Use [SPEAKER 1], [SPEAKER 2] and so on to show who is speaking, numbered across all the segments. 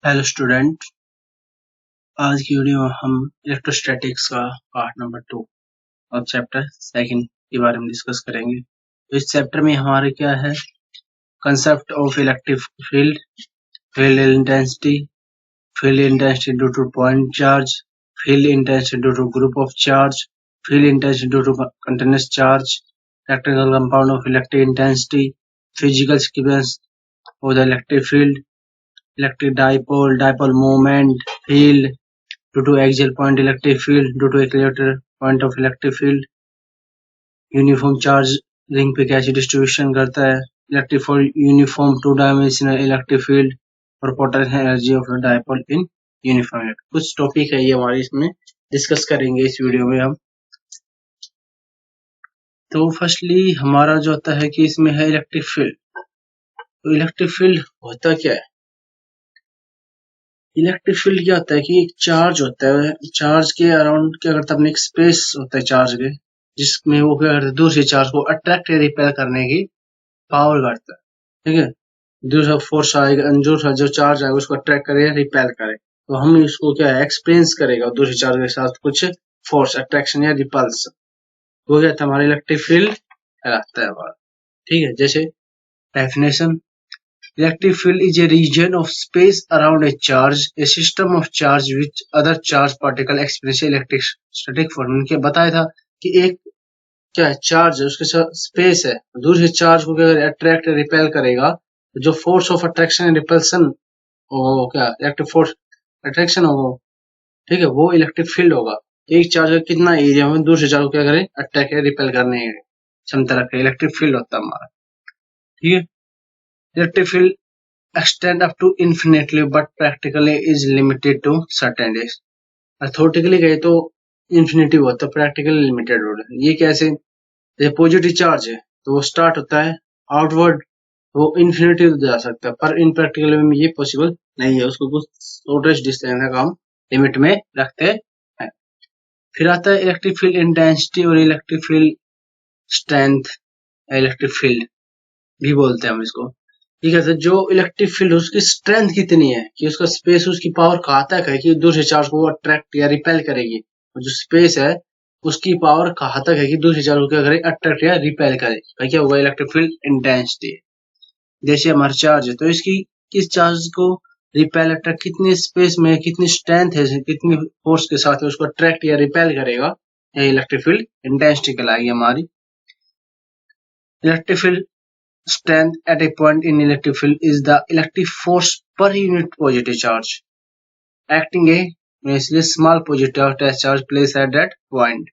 [SPEAKER 1] Hello student, आज की video में हम इलेक्ट्रोस्टैटिक्स का पार्ट नंबर 2 और चैप्टर सेकंड के बारे में डिस्कस करेंगे। तो इस चैप्टर में हमारे क्या है, concept of electric field, field intensity due to point charge, field intensity due to group of charge, field intensity due to continuous charge, electrical compound of electric intensity, physical sequence of the electric field, electric dipole moment, field due to axial point electric field, due to equator point of electric field, uniform charge ring पे कैसे distribution करता है, electric field uniform two dimensional electric field और potential energy of dipole in uniform. कुछ topic है ये हमारे इसमें डिस्कस करेंगे इस वीडियो में हम। तो फर्स्टली हमारा जो होता है कि इसमें है इलेक्ट्रिक फील्ड। तो इलेक्ट्रिक फील्ड होता क्या है? इलेक्ट्रिक फील्ड क्या होता है कि एक चार्ज होता है, चार्ज के अराउंड क्या करता है, अपने एक स्पेस होता है चार्ज के, जिसमें वो क्या करता है, दूसरे चार्ज को अट्रैक्ट या रिपेल करने की पावर करता है। ठीक है, दूसरा फोर्स आएगा, दूसरा जो चार्ज आएगा उसको अट्रैक्ट करे या रिपेल करे, तो हम इसको क्या है, एक्सपीरियंस करेगा दूसरे चार्ज के साथ कुछ फोर्स, अट्रैक्शन या रिपल्स, वो क्या हमारा इलेक्ट्रिक फील्ड कहलाता है हमारा। ठीक है, जैसे definition, electric field is a region of space around a charge, a system of charge which other charge particle experience electrostatic force। मैंने बताया था कि एक क्या है, चार्ज है, उसके साथ स्पेस है, दूसरे चार्ज को अगर अट्रैक्ट रिपेल करेगा तो जो force of attraction and repulsion, वो क्या इलेक्ट्रिक फोर्स अट्रैक्शन हो, ठीक है, वो इलेक्ट्रिक फील्ड होगा। एक चार्ज का कितना एरिया में दूसरे चार्ज को क्या करे, अट्रैक्ट या रिपेल करने क्षमता रखे, इलेक्ट्रिक फील्ड होता है हमारा। ठीक है, electric field extend up to infinitely but practically is limited to certain days। अथॉरिटिकली कहे तो इन्फिनिटी होता है, प्रैक्टिकली लिमिटेड होता है। ये कैसे? जैसे पॉजिटिव चार्ज है तो वो स्टार्ट होता है आउटवर्ड, वो इन्फिनिटी जा सकता है, पर इन प्रैक्टिकल में ये पॉसिबल नहीं है, उसको कुछ शॉर्टेस्ट डिस्टेंस का हम लिमिट में रखते हैं। फिर आता है इलेक्ट्रिक फील्ड इंटेंसिटी और electric field strength, electric field भी बोलते हैं हम इसको। ठीक है, तो जो इलेक्ट्रिक फील्ड उसकी स्ट्रेंथ कितनी है, कि उसका स्पेस, उसकी पावर कहाँ तक है कि दूसरे चार्ज को अट्रैक्ट या रिपेल करेगी, और जो स्पेस है उसकी पावर कहाँ तक है कि दूसरे चार्ज को क्या करे, अट्रैक्ट या रिपेल करे, भाई क्या होगा, इलेक्ट्रिक फील्ड इंटेंसिटी। जैसे हमारा चार्ज है तो इसकी किस चार्ज को रिपेल अट्रैक्ट, कितनी स्पेस में, कितनी स्ट्रेंथ है, कितनी फोर्स के साथ उसको अट्रैक्ट या रिपेल करेगा, यह इलेक्ट्रिक फील्ड इंटेंसिटी कहलाएगी हमारी। Electric field strength at a point in electric field is the electric force per unit positive charge acting a basically small positive test charge placed at that point।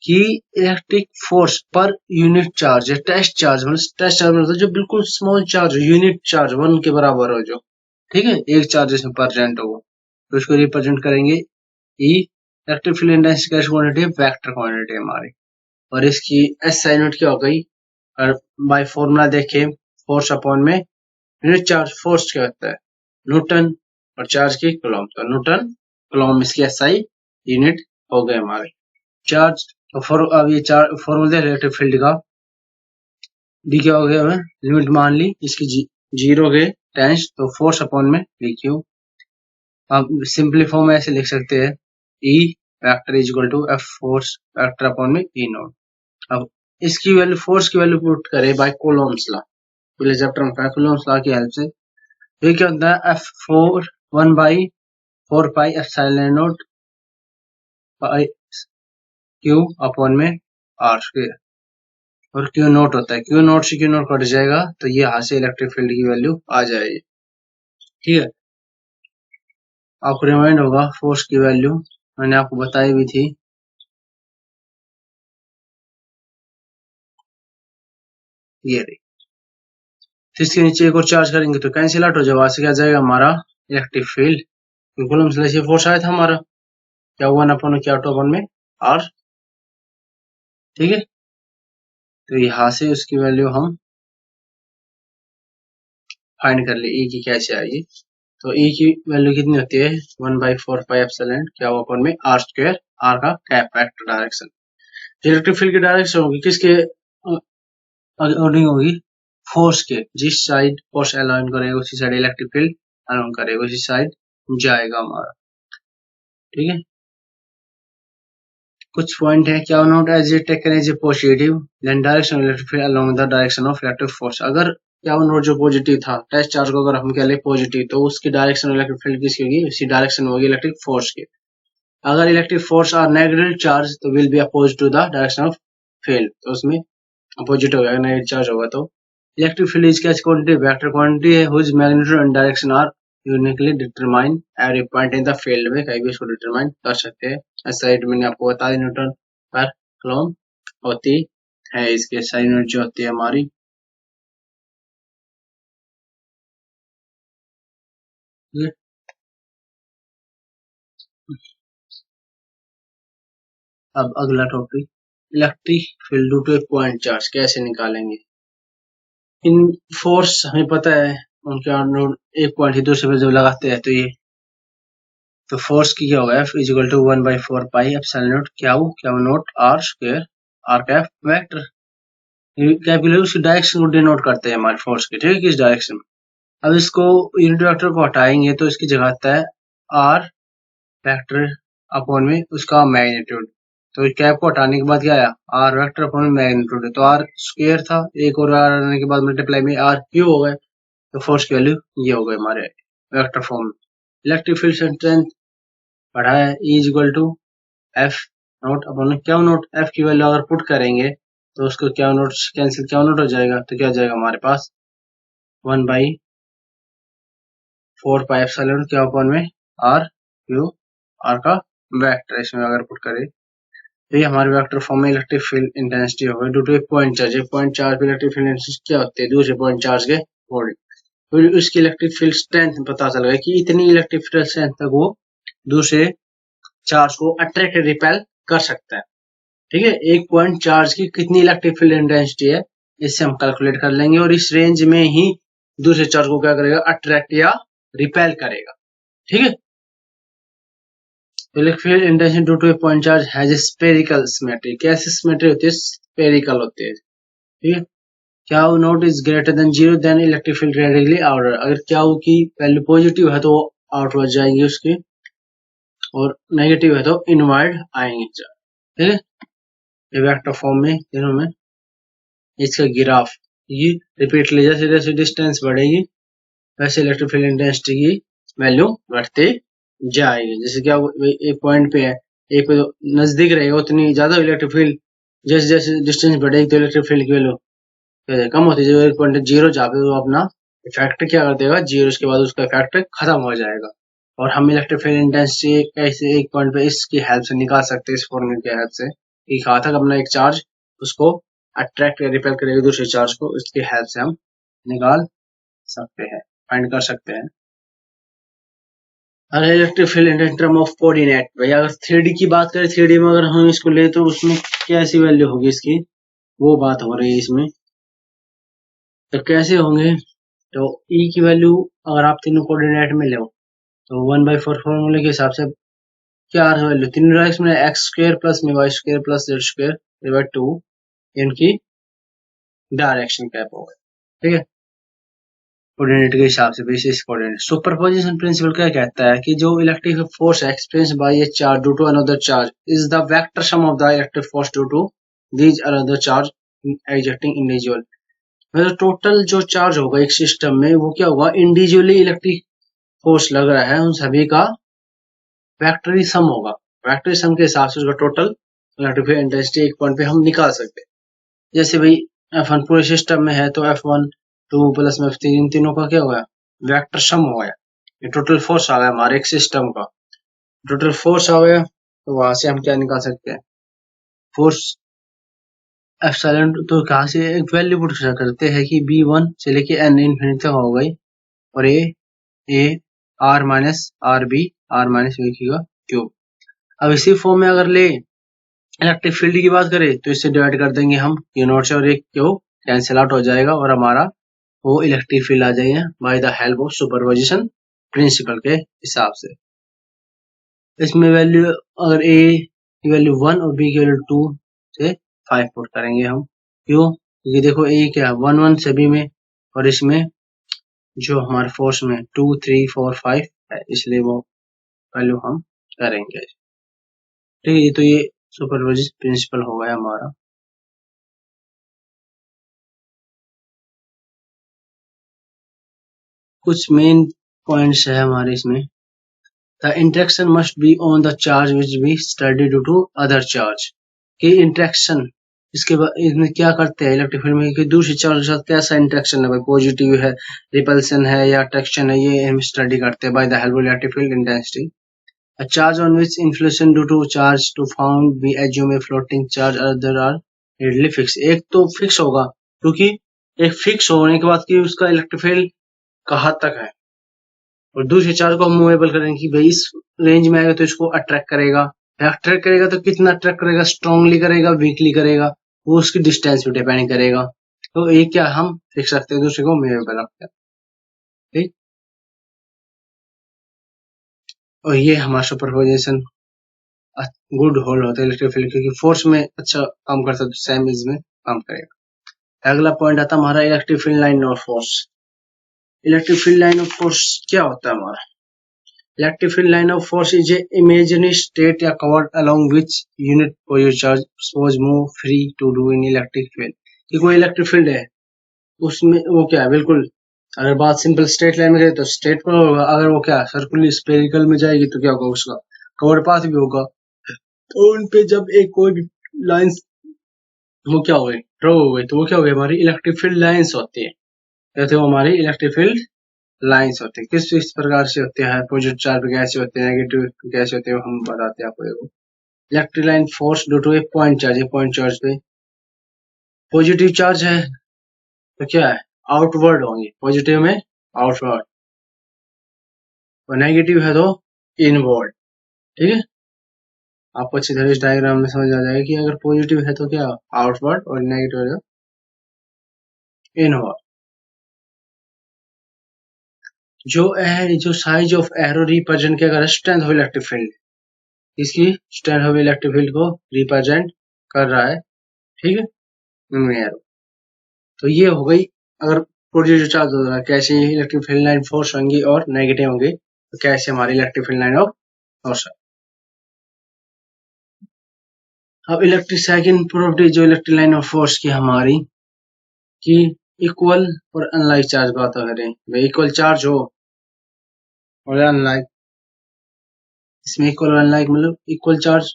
[SPEAKER 1] कि electric force per unit charge है, test charge मतलब जो बिल्कुल small charge हो, unit charge 1 के बराबर हो, जो ठीक है एक चार्ज इसमें प्रेजेंट हो, तो इसको रिप्रेजेंट करेंगे ई। इलेक्ट्रिक फील्ड इंटेंसिटी कैसे क्वांटिटी है, वेक्टर क्वांटिटी हमारी, और इसकी एस आई यूनिट क्या हो गई, और बाय फॉर्मूला देखें, फोर्स अपॉन में यूनिट चार्ज, फोर्स क्या होता है न्यूटन, और चार्ज की कूलम, तो न्यूटन कूलम इसकी एसआई यूनिट हो गए हमारे। चार्ज तो अब ये फॉर्मूला इलेक्ट्रिक फील्ड का, डी क्या हो गया, हमें लिमिट मान ली इसकी जीरो के टेंस, तो फोर्स अपॉन में डी क्यू। अब सिंपली फॉर्म में ऐसे लिख सकते हैं, E vector is equal to F force vector upon में ई नोट। अब इसकी वैल्यू, फोर्स की वैल्यू पुट करें बाय कूलम्स लॉ, पहले चैप्टर में कूलम्स लॉ की हेल्प से। ये क्या होता है, F for 1/4 pi epsilon naught by Q upon में आर स्क्वायर, और क्यू नॉट होता है, क्यू नॉट से क्यू नॉट कट जाएगा, तो ये यहाँ से इलेक्ट्रिक फील्ड की वैल्यू आ जाएगी। ठीक है, आपको रिमाइंड होगा फोर्स की वैल्यू मैंने आपको बताई भी थी, ये रही। तो इसके नीचे एक और चार्ज करेंगे तो कैंसिल आउट हो जाएगा, वहां से क्या जाएगा हमारा इलेक्ट्रिक फील्ड, कूलम्ब से लेके फोर्स आया था हमारा, क्या 1 अपॉन क्या 2 अपॉन में आर। ठीक है, तो यहाँ से उसकी वैल्यू हम फाइंड कर ली, ई की कैसे आएगी, तो ई की वैल्यू कितनी होती है, 1/4 पाई एप्सिलॉन क्या हुआ अपॉन में आर स्क्वायर, आर का cap vector direction. Electric field की डायरेक्शन होगी किसके अकॉर्डिंग होगी, फोर्स के, जिस साइड फोर्स अलाइन करेगा उसी साइड इलेक्ट्रिक फील्ड अलोंग करेगा, उसी साइड जाएगा हमारा। ठीक है, कुछ पॉइंट है, क्या naught as a taken as a positive then direction electric field along the direction of electric force. अगर क्या नोट जो पॉजिटिव था, टेस्ट चार्ज को अगर हम कह ले पॉजिटिव, तो उसकी डायरेक्शन इलेक्ट्रिक फील्ड किसकी होगी, उसी डायरेक्शन होगी इलेक्ट्रिक फोर्स की। अगर electric force are negative charge तो will be oppose to the direction of field, तो उसमें अपोजिट हो जाएगा, नेगेटिव चार्ज होगा। तो electric field is catch quantity, vector quantity है whose magnitude and direction are uniquely determine every point in the field में, कहीं भी इसको डिटरमाइन कर सकते हैं। साइड मैंने आपको बता दी, न्यूटन पर कूलम्ब होती है, इसके साइन यूनिट जो होती है हमारी। अब अगला topic, electric field due to a point charge कैसे निकालेंगे। इन फोर्स हमें पता है, उनके अनुरूप एक पॉइंट ही दूसरे पे जब लगाते हैं तो ये, तो फोर्स की क्या होगा, F is equal to 1/4 pi epsilon naught Q naught R square R cap vector. Capital उसकी डायरेक्शन को डिनोट करते हैं हमारे फोर्स की, ठीक है, किस डायरेक्शन। अब इसको यूनिट वेक्टर को हटाएंगे तो इसकी जगह आता है आर वेक्टर अपॉन में उसका मैग्नीट्यूड। तो कैप को हटाने के बाद क्या आया, आर वेक्टर अपॉन में मैग्नीट्यूड, तो आर स्क्वायर था, एक और आर आने के बाद मल्टीप्लाई में आर क्यू हो गए, तो फोर्स की वैल्यू ये हो गई हमारे वेक्टर फॉर्म में। इलेक्ट्रिक फील्ड स्ट्रेंथ पढ़ा है, E is equal to F naught upon Q naught. F की वैल्यू अगर पुट करेंगे तो उसको Q naught cancel, Q naught हो जाएगा, तो क्या हो जाएगा हमारे पास 1/4 पाई एप्सिलॉन क्या अपॉन में आर क्यू, आर का वेक्टर इसमें अगर पुट करें तो ये हमारे वेक्टर फॉर्म में इलेक्ट्रिक फील्ड इंटेंसिटी होगी due to a point charge. Point charge पे इलेक्ट्रिक फील्ड इंटेंसिटी क्या होती है, दूसरे पॉइंट चार्ज के अकॉर्डिंग। फिर उसकी इलेक्ट्रिक फील्ड स्ट्रेंथ पता चल गया कि इतनी इलेक्ट्रिक फील्ड स्ट्रेंथ तक वो दूसरे चार्ज को अट्रैक्ट रिपेल कर सकता है। ठीक है, एक पॉइंट चार्ज की कितनी इलेक्ट्रिक फील्ड इंटेंसिटी है, इससे हम कैलकुलेट कर लेंगे, और इस रेंज में ही दूसरे चार्ज को क्या करेगा, अट्रैक्ट या रिपेल करेगा। ठीक है, electric field intensity due to a point charge has a spherical symmetry. कैसे सिमेट्री होती है, स्फेरिकल होती है। ठीक है, क्या naught is greater than zero then electric field radically outward. अगर क्या की वैल्यू पॉजिटिव है तो आउटवर्ड जाएंगे उसके, और नेगेटिव है तो इनवर्ड आएंगे। ठीक है, ये वेक्टर फॉर्म में तीनों में इसका ग्राफ, ये रिपीटली जैसे जैसे डिस्टेंस बढ़ेगी वैसे इलेक्ट्रिक फील्ड इंटेंसिटी की वैल्यू बढ़ते जाएगी। जैसे क्या एक पॉइंट पे है, एक पे तो नजदीक रहेगा उतनी ज्यादा इलेक्ट्रिक फील्ड, जैसे जैसे डिस्टेंस बढ़ेगी तो इलेक्ट्रिक फील्ड की वैल्यू कम होती है। जो एक पॉइंट जीरो जहाँ पे वो अपना इफेक्ट क्या कर देगा, जीरो, उसके बाद उसका इफेक्ट खत्म हो जाएगा। और हम इलेक्ट्रिक फील्ड इंटेंसिटी कैसे एक पॉइंट पे इसकी हेल्प से निकाल सकते हैं, इस फॉर्मूले की हेल्प से। कि कहा था कि अपना एक चार्ज उसको अट्रैक्ट या रिपेल करेगा दूसरे चार्ज को, इसकी हेल्प से हम निकाल सकते हैं, फाइंड कर सकते हैं। अरे electric field in term of coordinate, भाई अगर 3D की बात करें, 3D में अगर हम इसको ले तो उसमें कैसी वैल्यू होगी इसकी, वो बात हो रही है इसमें। तो कैसे होंगे, तो E की वैल्यू अगर आप तीनों कोऑर्डिनेट में लो तो 1/4 फॉर्मूले के हिसाब से क्या आ रहा है वैल्यू, तीनों डायरेक्शन में x स्क्वायर प्लस में y square plus z square divide 2 इनकी डायरेक्शन कैप होगा। ठीक है, कोऑर्डिनेट के हिसाब से बेसिस कोऑर्डिनेट। सुपरपोजिशन प्रिंसिपल क्या कहता है कि जो electric force experience by a charge due to another charge is the vector sum of the electric force due to these another charge acting individual. मतलब टोटल जो चार्ज होगा एक system में वो क्या होगा, इंडिविजुअली इलेक्ट्रिक फोर्स लग रहा है उन सभी का वेक्टरी सम होगा। वेक्टरी सम के हिसाब से उसका टोटल इलेक्ट्रिक फील्ड इंटेंसिटी एक पॉइंट पे हम निकाल सकते हैं। जैसे भाई F1 पूरे सिस्टम में है तो F1 2 प्लस में F3 इन तीनों का क्या होगा, वेक्टर सम हो गया। ये टोटल फोर्स आ गया हमारे एक सिस्टम का, टोटल फोर्स आ गया, तो वहां से हम क्या निकाल सकते हैं, फोर्स एप्सिलॉन। तो कहाँ से एक वैल्यू पुट करते हैं कि B1 से लेके N इनफिनिटी तक हो गई, और A R minus R B R minus B का क्यूब। अब इसी फॉर्म में अगर ले इलेक्ट्रिक फील्ड की बात करें तो इससे डिवाइड कर देंगे हम, ये नॉट से और एक क्यू कैंसिल आउट हो जाएगा, और हमारा वो इलेक्ट्रिक फील्ड आ जाएंगे by the help of superposition principle के हिसाब से। इसमें वैल्यू अगर ए की वैल्यू 1 और बी की वैल्यू 2 से 5 पुट करेंगे हम, क्यों, क्योंकि देखो ए क्या 1 1 सभी में, और इसमें जो हमारे फोर्स में 2, 3, 4, 5 है, इसलिए वो वैल्यू हम करेंगे। ठीक है, तो ये सुपरपोजिशन प्रिंसिपल हो गया हमारा। कुछ मेन पॉइंट्स है हमारे इसमें। The interaction must be on the charge which be study due to other charge. कि इंटरेक्शन इसके बाद इसमें क्या करते हैं इलेक्ट्रिक फील्ड में कि दूसरे चार्ज के साथ कैसा इंटरेक्शन है, भाई पॉजिटिव है, रिपल्सन है या अट्रैक्शन है, ये हम स्टडी करते हैं by the help of electric field intensity. A charge on which inflation due to charge to found we assume a floating charge other are readily fixed। एक तो फिक्स होगा क्योंकि एक फिक्स होने के बाद कि उसका इलेक्ट्रिक फील्ड कहाँ तक है, और दूसरे चार्ज को हम मूवेबल करेंगे कि भाई इस रेंज में आएगा तो इसको अट्रैक्ट करेगा। अट्रैक्ट करेगा तो कितना अट्रैक्ट करेगा, स्ट्रांगली करेगा, वीकली करेगा, वो उसकी डिस्टेंस पे डिपेंड करेगा। तो एक क्या हम फिक्स रखते हैं, दूसरे को मूवेबल रखते हैं। ठीक, और ये हमारा सुपरपोजिशन गुड होल्ड होता है इलेक्ट्रिक फील्ड, क्योंकि फोर्स में अच्छा काम करता है तो सेम इसमें काम करेगा। अगला पॉइंट आता है हमारा electric field line of force. Electric field line of force क्या होता है हमारा? Electric field line of force is a imaginary straight या curved along which unit positive charge suppose move free to do in electric field. कि कोई electric field है उसमें वो क्या है, बिल्कुल अगर बात सिंपल स्ट्रेट लाइन में करें तो स्ट्रेट पर होगा, अगर वो क्या सर्कुलर स्फेरिकल में जाएगी तो क्या होगा, उसका कवर्ड पाथ भी होगा। तो उन पे जब एक कोई लाइन वो क्या हो गई, ड्रॉ हो गई, तो वो क्या हो गई, हमारी इलेक्ट्रिक फील्ड लाइंस होती है। कहते हैं वो हमारी इलेक्ट्रिक फील्ड लाइंस होती है। किस प्रकार से होते हैं, पॉजिटिव चार्ज पे कैसे होते हैं, नेगेटिव कैसे होते हैं, हम बताते हैं आपको। देखो, electric line force due to a point charge है, पॉइंट चार्ज पे पॉजिटिव चार्ज है तो क्या है, आउटवर्ड होंगे, पॉजिटिव में आउटवर्ड, और नेगेटिव है तो इनवर्ड। ठीक है, आपको अच्छी तरह इस डायग्राम में समझ आ जाएगा कि अगर पॉजिटिव है तो क्या आउटवर्ड और नेगेटिव है तो इनवर्ड। जो साइज ऑफ एरो रिप्रेजेंट क्या कर रहा है, स्ट्रेंथ ऑफ इलेक्ट्रिक फील्ड, इसकी स्ट्रेंथ ऑफ इलेक्ट्रिक फील्ड को रिप्रेजेंट कर रहा है। ठीक है, एरो। तो ये हो गई, अगर पॉजिटिव चार्ज हो रहा है कैसे इलेक्ट्रिक फील्ड लाइन फोर्स होंगी, और नेगेटिव होंगी तो कैसे हमारी electric field line of force है। अब इलेक्ट्रिक सेकंड प्रॉपर्टी जो इलेक्ट्रिक लाइन ऑफ फोर्स की हमारी कि इक्वल और अनलाइक चार्ज बात करें, भाई इक्वल चार्ज हो और अनलाइक, इसमें इक्वल और अनलाइक मतलब इक्वल चार्ज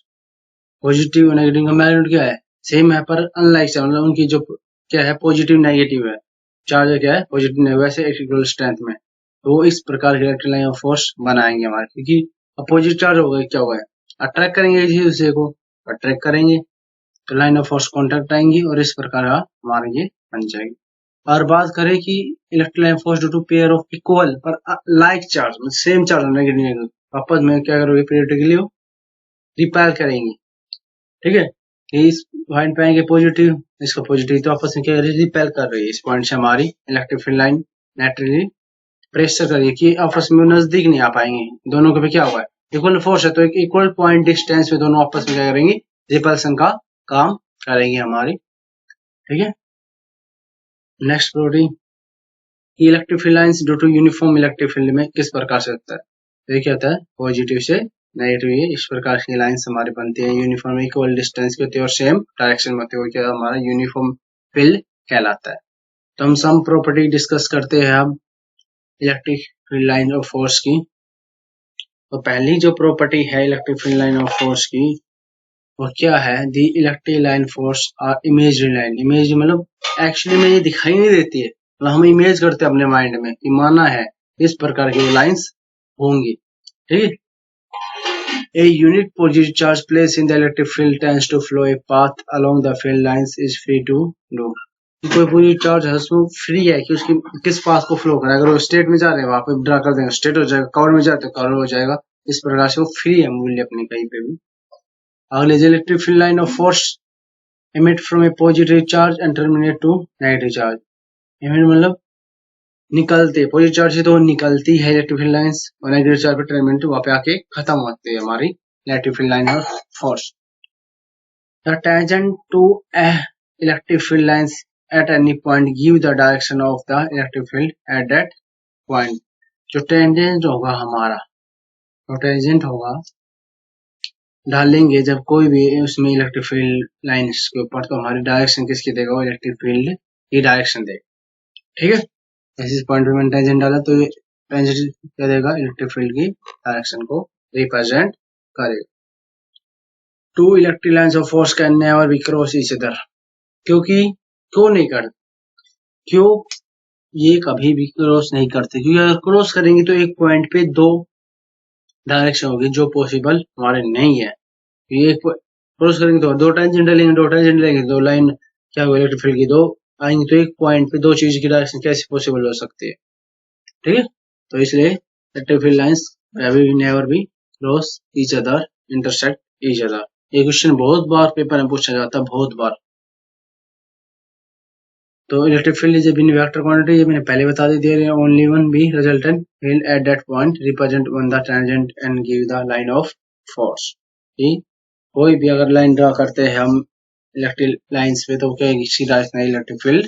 [SPEAKER 1] पॉजिटिव और नेगेटिव का मैग्नीट्यूड क्या है, सेम है, पर अनलाइक चार्ज मतलब उनकी जो क्या है पॉजिटिव नेगेटिव है, चार्ज क्या है पॉजिटिव नेगेटिव, वैसे इक्वल स्ट्रेंथ में। तो वो इस प्रकार के इलेक्ट्रिक लाइन ऑफ फोर्स बनाएंगे हमारे, क्योंकि अपोजिट चार्ज हो गए क्या होगा, अट्रैक्ट करेंगे किसी दूसरे को, अट्रैक्ट करेंगे तो लाइन ऑफ फोर्स कॉन्टेक्ट आएंगी और इस प्रकार का हमारे ये बन जाएगी। और बात करें कि electric line force due to pair of equal पर like charge, same charge negative आपस में क्या करोगे, पीरियडिकली रिपेल करेंगे। ठीक है, इस पॉइंट पे आएंगे पॉजिटिव, इसका पॉजिटिव, तो आपस में क्या रिपेल कर रही है, इस पॉइंट से हमारी electric field line naturally pressure करिए कि आपस में नजदीक नहीं आ पाएंगे, दोनों के पे क्या हुआ है इक्वल फोर्स है, तो एक इक्वल पॉइंट डिस्टेंस पे दोनों आपस में क्या करेंगे, रिपल्सन का काम करेंगे हमारी। ठीक है, next property, electric field lines due to uniform electric field में किस प्रकार से होता है, तो ये क्या होता है पॉजिटिव से नेगेटिव, इस प्रकार की लाइंस हमारे बनती है, यूनिफॉर्म इक्वल डिस्टेंस के होते हैं और सेम डायरेक्शन में होते हैं, क्या हमारा यूनिफॉर्म फील्ड कहलाता है। तो हम सम प्रॉपर्टी डिस्कस करते हैं अब electric field line of force की। तो पहली जो प्रॉपर्टी है electric field line of force की वो क्या है, the electric line force are imagery line. Image मतलब एक्चुअली में ये दिखाई नहीं देती है, मतलब हम इमेज करते हैं अपने माइंड में कि माना है इस प्रकार की लाइंस होंगी। ठीक है, a unit positive charge placed in the electric field tends to flow a path along the field lines is free to do। कोई पॉजिटिव चार्ज है उसमें फ्री है कि उसकी किस पाथ को फ्लो करें, अगर वो स्टेट में जा रहे हैं वहां पे ड्रा कर देंगे स्टेट हो जाएगा, कवर में जाए तो कवर हो जाएगा, इस प्रकार से वो फ्री है मूल्य अपने कहीं पे भी। अगले electric field line of force emit from a positive charge and terminate to negative charge। emit मतलब निकलते, पॉजिटिव चार्ज से तो निकलती है इलेक्ट्रिक फील्ड लाइंस, और नेगेटिव चार्ज पे टर्मिनेट वहां पे आके खत्म होती है हमारी electric field line of force. The tangent to a electric field lines at any point give the direction of the electric field at that point. जो टेंजेंट होगा हमारा, जो टेंजेंट होगा डालेंगे जब कोई भी उसमें इलेक्ट्रिक फील्ड लाइन्स के ऊपर, तो हमारी डायरेक्शन किसकी देगा, वो इलेक्ट्रिक फील्ड की डायरेक्शन देगा। ठीक है, इस पॉइंट पे मैंने टेंजेंट डाला तो ये टेंजेंट क्या देगा, इलेक्ट्रिक फील्ड की डायरेक्शन को रिप्रेजेंट करेगा। Two electric lines of force can never be cross each other, क्योंकि क्यों नहीं कर, क्यों ये कभी भी क्रॉस नहीं करते, क्योंकि अगर क्रॉस करेंगे तो एक पॉइंट पे दो डायरेक्शन होगी जो पॉसिबल हमारे नहीं है। ये क्रॉस करेंगे तो दो टेंजेंट डालेंगे दो लाइन क्या होगा, इलेक्ट्रिक फील्ड की दो आएंगे, तो एक पॉइंट पे दो चीज की डायरेक्शन कैसे पॉसिबल हो सकती है। ठीक है, तो इसलिए electric field lines never be cross each other, intersect each other. ये क्वेश्चन बहुत बार पेपर में पूछा जाता है, बहुत बार। तो इलेक्ट्रिक फील्ड इज ए बिन वेक्टर क्वांटिटी, ये मैंने पहले बता दिया। Only one be resultant field at that point represent one the tangent and give the line of force. कोई भी अगर लाइन ड्रा करते हैं हम इलेक्ट्रिक लाइंस पे, तो क्या इसी डायरेक्शन है इलेक्ट्रिक फील्ड,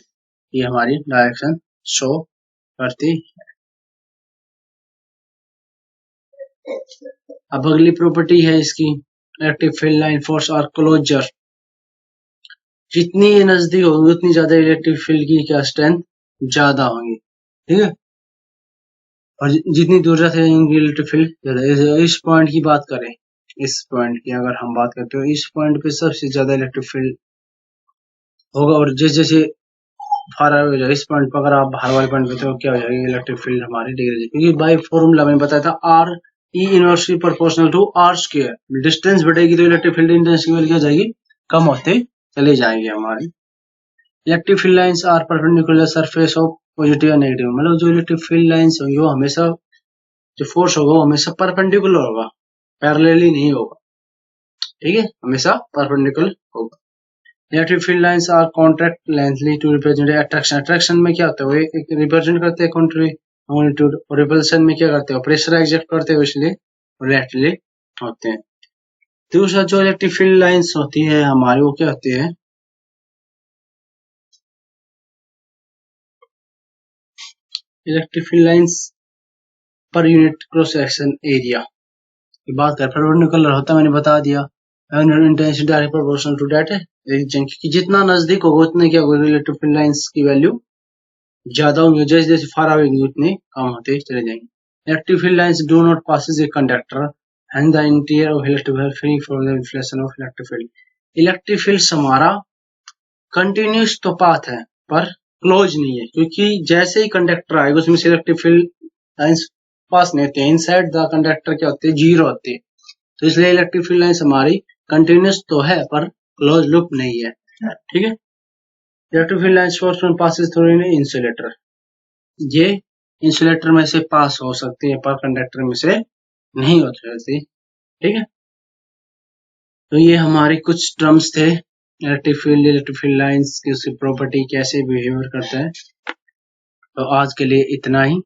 [SPEAKER 1] ये हमारी डायरेक्शन शो करती है। अब अगली प्रॉपर्टी है इसकी, इलेक्ट्रिक फील्ड लाइन फोर्स और क्लोजर। जितनी ये नजदीक होगी उतनी ज्यादा इलेक्ट्रिक फील्ड की क्या स्ट्रेंथ ज्यादा होगी। ठीक है, और जितनी दूर जाएंगे इलेक्ट्रिक फील्ड ज्यादा। इस पॉइंट की बात करें, इस पॉइंट की अगर हम बात करते हो, इस पॉइंट पे सबसे ज्यादा इलेक्ट्रिक फील्ड होगा, और जैसे जैसे फार हो जाएगा इस पॉइंट पर, अगर आप बाहर वाले पॉइंट पे, तो क्या हो जाएगी इलेक्ट्रिक फील्ड हमारी डिग्री, क्योंकि बाय फॉर्मूला मैंने बताया था R E inversely proportional to R square. Distance बढ़ेगी तो इलेक्ट्रिक फील्ड इंटेंसिटी की वैल्यू क्या जाएगी, कम होते चले जाएंगे हमारी। Electric field lines are perpendicular surface of positive या नेगेटिव, मतलब जो इलेक्ट्रिक फील्ड लाइंस होंगी वो हमेशा, जो फोर्स होगा वो हमेशा परपेंडिकुलर होगा, पैरेलली नहीं होगा। ठीक है, हमेशा परपेंडिकुलर होगा। Electric field lines are contract lengthily to represent attraction. Attraction में क्या होता है, वो एक रिप्रेजेंट करते हैं कॉन्ट्री मैग्नीट्यूड, और रिपल्सन में क्या करते हैं, प्रेशर एग्जर्ट करते हैं, इसलिए रिलेटिवली होते हैं। दूसरा जो इलेक्ट्रिक फील्ड लाइंस होती है हमारी, वो क्या होती है, इलेक्ट्रिक फील्ड लाइंस पर यूनिट क्रॉस सेक्शन एरिया की बात करें, परपेंडिकुलर होता है, मैंने बता दिया। Intensity direct proportional to that region, क्योंकि जितना नजदीक होगा उतने क्या होगा, इलेक्ट्रिक फील्ड लाइंस की वैल्यू ज्यादा होंगी, जैसे जैसे फार आवेंगे उतने कम होते चले जाएंगे। Electric field lines do not passes a conductor and the interior of electric field free from the reflection of electric field. Electric field हमारा कंटिन्यूस तो पाथ है पर क्लोज नहीं है, क्योंकि जैसे ही कंडक्टर आएगा उसमें से इलेक्ट्रिक फील्ड लाइंस पास नहीं होते, इनसाइड द कंडक्टर क्या होते हैं, जीरो होते हैं। तो इसलिए इलेक्ट्रिक फील्ड लाइंस हमारी कंटिन्यूस तो है पर क्लोज लूप नहीं है। ठीक है, इलेक्ट्रिक फील्ड लाइंस फोर्स में पासेस थ्रू इन इंसुलेटर, ये इंसुलेटर में से पास हो सकती है पर कंडक्टर में से नहीं हो सकती। ठीक है, तो ये हमारे कुछ टर्म्स थे, इलेक्ट्रिक फील्ड लाइंस की उसकी प्रॉपर्टी कैसे बिहेवियर करता है। तो आज के लिए इतना ही।